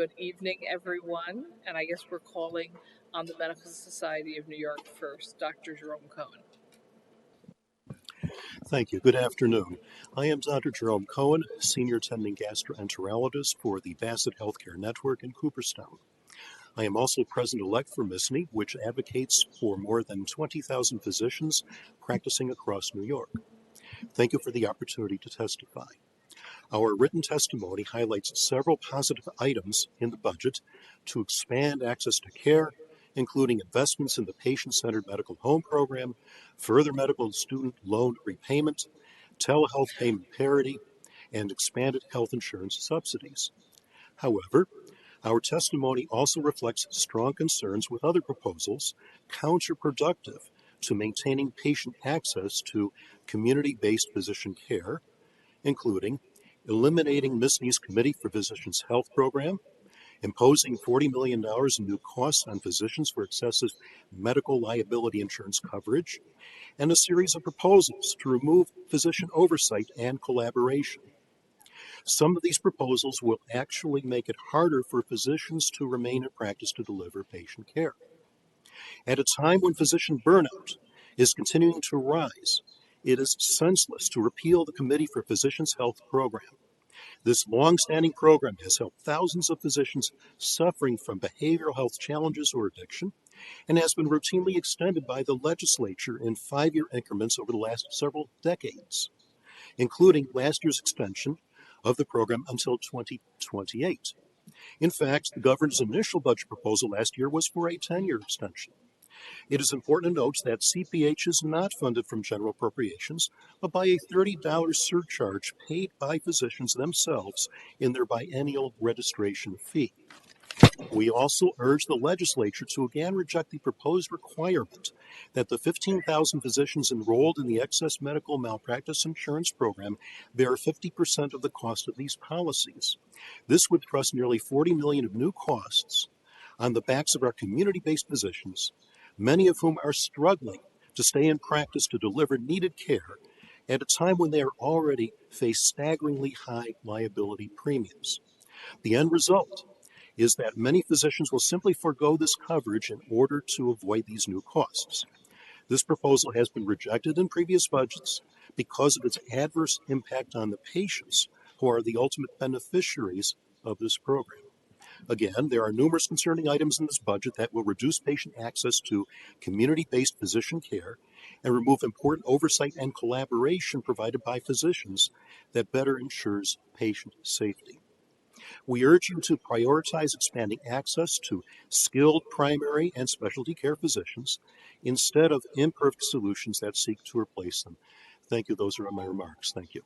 Good evening, everyone. And I guess we're calling on the Medical Society of New York first, Dr. Jerome Cohen. Thank you. Good afternoon. I am Dr. Jerome Cohen, Senior Attending Gastroenterologist for the Bassett Healthcare Network in Cooperstown. I am also President-elect for MSSNY, which advocates for more than 20,000 physicians practicing across New York. Thank you for the opportunity to testify. Our written testimony highlights several positive items in the budget to expand access to care, including investments in the patient-centered medical home program, further medical student loan repayment, telehealth payment parity, and expanded health insurance subsidies. However, our testimony also reflects strong concerns with other proposals counterproductive to maintaining patient access to community-based physician care, including eliminating MSSNY's Committee for Physicians' Health program, imposing $40 million in new costs on physicians for excessive medical liability insurance coverage, and a series of proposals to remove physician oversight and collaboration. Some of these proposals will actually make it harder for physicians to remain in practice to deliver patient care. At a time when physician burnout is continuing to rise, it is senseless to repeal the Committee for Physicians' Health program. This long-standing program has helped thousands of physicians suffering from behavioral health challenges or addiction and has been routinely extended by the legislature in 5-year increments over the last several decades, including last year's extension of the program until 2028. In fact, the governor's initial budget proposal last year was for a 10-year extension. It is important to note that CPH is not funded from general appropriations, but by a $30 surcharge paid by physicians themselves in their biennial registration fee. We also urge the legislature to again reject the proposed requirement that the 15,000 physicians enrolled in the excess medical malpractice insurance program bear 50% of the cost of these policies. This would thrust nearly $40 million of new costs on the backs of our community-based physicians, many of whom are struggling to stay in practice to deliver needed care at a time when they are already face staggeringly high liability premiums. The end result is that many physicians will simply forego this coverage in order to avoid these new costs. This proposal has been rejected in previous budgets because of its adverse impact on the patients who are the ultimate beneficiaries of this program. Again, there are numerous concerning items in this budget that will reduce patient access to community-based physician care and remove important oversight and collaboration provided by physicians that better ensures patient safety. We urge you to prioritize expanding access to skilled primary and specialty care physicians instead of imperfect solutions that seek to replace them. Thank you. Those are my remarks. Thank you.